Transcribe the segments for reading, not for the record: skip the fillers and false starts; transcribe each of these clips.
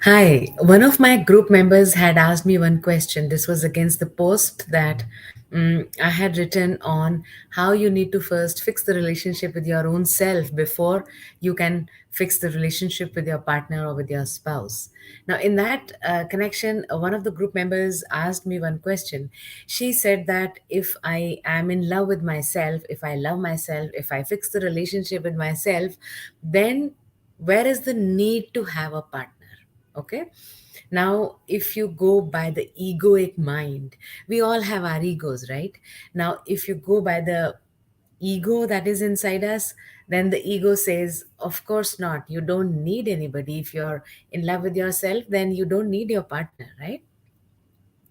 Hi, one of my group members had asked me one question. This was against the post that I had written on how you need to first fix the relationship with your own self before you can fix the relationship with your partner or with your spouse. Now, in that connection, one of the group members asked me one question. She said that if I am in love with myself, if I love myself, if I fix the relationship with myself, then where is the need to have a partner? Okay. Now, if you go by the egoic mind, we all have our egos, right? Now, if you go by the ego that is inside us, then the ego says, of course not. You don't need anybody. If you're in love with yourself, then you don't need your partner, right?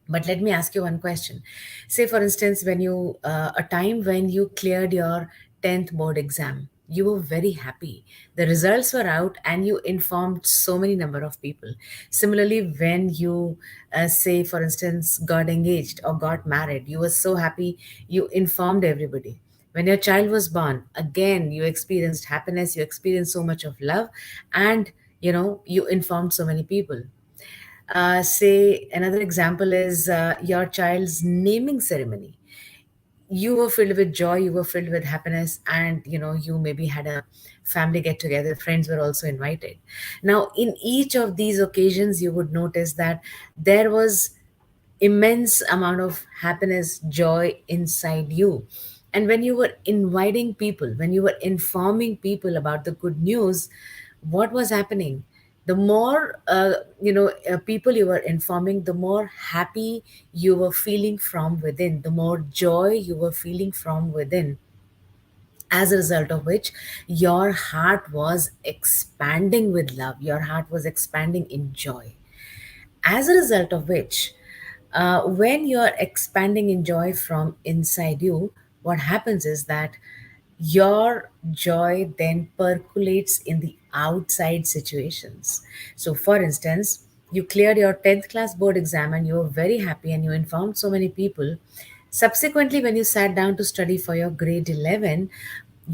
But let me ask you one question. Say, for instance, when a time when you cleared your 10th board exam, you were very happy. The results were out and you informed so many number of people. Similarly, when you, say, for instance, got engaged or got married, you were so happy, you informed everybody. When your child was born, again, you experienced happiness, you experienced so much of love, and you informed so many people. Say another example is your child's naming ceremony. You were filled with joy, you were filled with happiness, and you maybe had a family get together, friends were also invited. Now, in each of these occasions, you would notice that there was immense amount of happiness, joy inside you. And when you were inviting people, when you were informing people about the good news, what was happening? The more people you were informing, the more happy you were feeling from within, the more joy you were feeling from within, as a result of which your heart was expanding with love, your heart was expanding in joy, as a result of which, when you're expanding in joy from inside you, what happens is that your joy then percolates in the outside situations. So, for instance, you cleared your 10th class board exam and you were very happy and you informed so many people. Subsequently, when you sat down to study for your grade 11,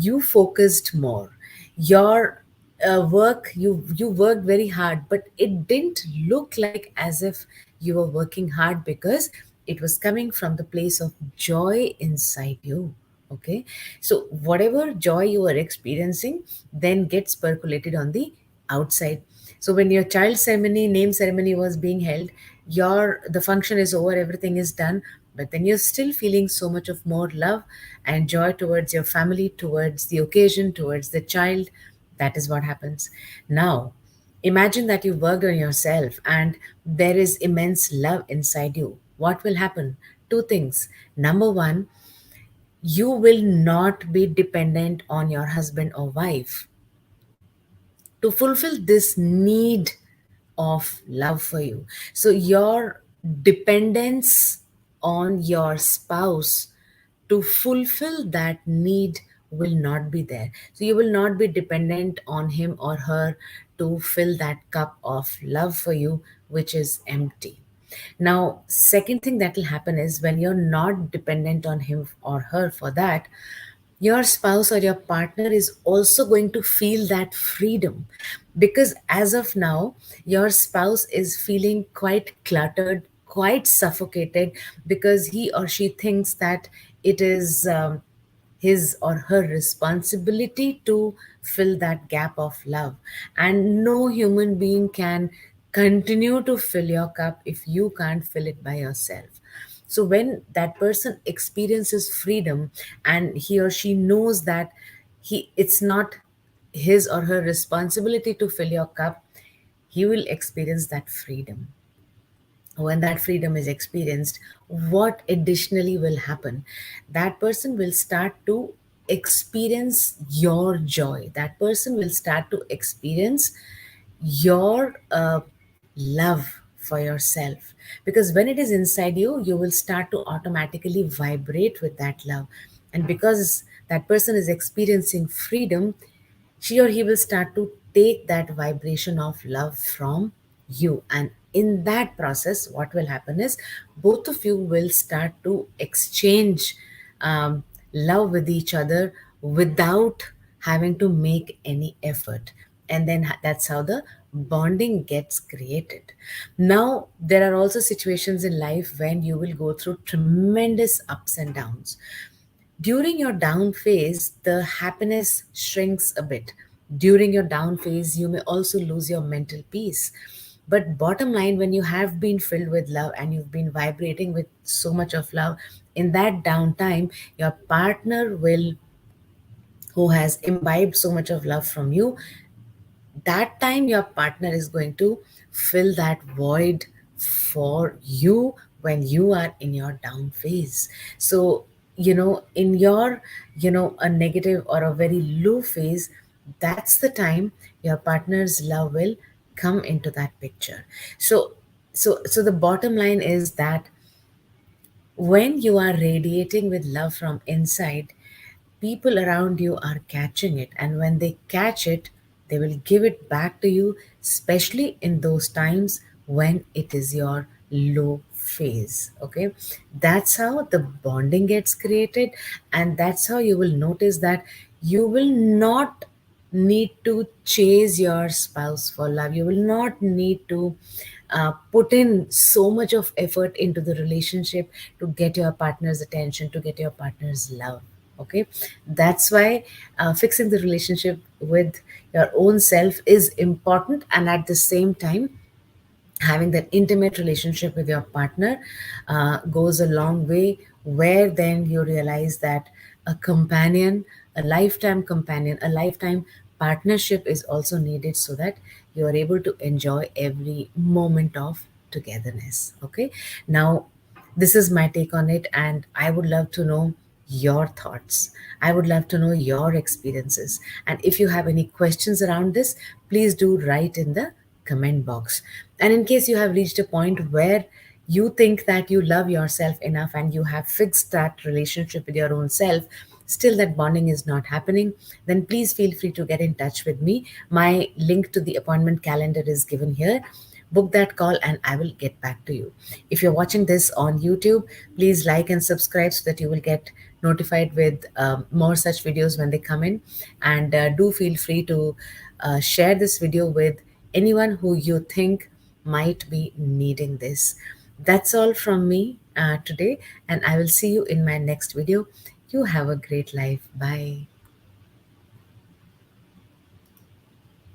you focused more. Your work, you worked very hard, but it didn't look like as if you were working hard, because it was coming from the place of joy inside you. Okay, so whatever joy you are experiencing then gets percolated on the outside. So when your child ceremony, name ceremony was being held, your the function is over, everything is done, but then you're still feeling so much of more love and joy towards your family, towards the occasion, towards the child. That is what happens. Now, imagine that you worked on yourself and there is immense love inside you. What will happen? Two things. Number one, you will not be dependent on your husband or wife to fulfill this need of love for you. So, your dependence on your spouse to fulfill that need will not be there. So, you will not be dependent on him or her to fill that cup of love for you, which is empty. Now, second thing that will happen is when you're not dependent on him or her for that, your spouse or your partner is also going to feel that freedom, because as of now your spouse is feeling quite cluttered, quite suffocated, because he or she thinks that it is his or her responsibility to fill that gap of love, and no human being can continue to fill your cup if you can't fill it by yourself. So when that person experiences freedom and he or she knows that it's not his or her responsibility to fill your cup, he will experience that freedom. When that freedom is experienced, what additionally will happen? That person will start to experience your joy. That person will start to experience your love for yourself, because when it is inside you, you will start to automatically vibrate with that love. And because that person is experiencing freedom, she or he will start to take that vibration of love from you. And in that process, what will happen is both of you will start to exchange love with each other without having to make any effort. And then that's how the bonding gets created. Now, there are also situations in life when you will go through tremendous ups and downs. During your down phase, the happiness shrinks a bit. During your down phase, you may also lose your mental peace. But bottom line, when you have been filled with love and you've been vibrating with so much of love, in that downtime, your partner will, who has imbibed so much of love from you, that time your partner is going to fill that void for you when you are in your down phase. So, in your, a negative or a very low phase, that's the time your partner's love will come into that picture. So the bottom line is that when you are radiating with love from inside, people around you are catching it. And when they catch it, they will give it back to you, especially in those times when it is your low phase. Okay. That's how the bonding gets created. And that's how you will notice that you will not need to chase your spouse for love. You will not need to put in so much of effort into the relationship to get your partner's attention, to get your partner's love. Okay, that's why fixing the relationship with your own self is important, and at the same time, having that intimate relationship with your partner goes a long way, where then you realize that a companion, a lifetime companion, a lifetime partnership is also needed, so that you are able to enjoy every moment of togetherness. Okay, now this is my take on it, and I would love to know your thoughts. I would love to know your experiences. And if you have any questions around this, please do write in the comment box. And in case you have reached a point where you think that you love yourself enough and you have fixed that relationship with your own self, still that bonding is not happening, then please feel free to get in touch with me. My link to the appointment calendar is given here. Book that call and I will get back to you. If you're watching this on YouTube, please like and subscribe so that you will get notified with more such videos when they come in. And do feel free to share this video with anyone who you think might be needing this. That's all from me today, and I will see you in my next video. You have a great life. Bye.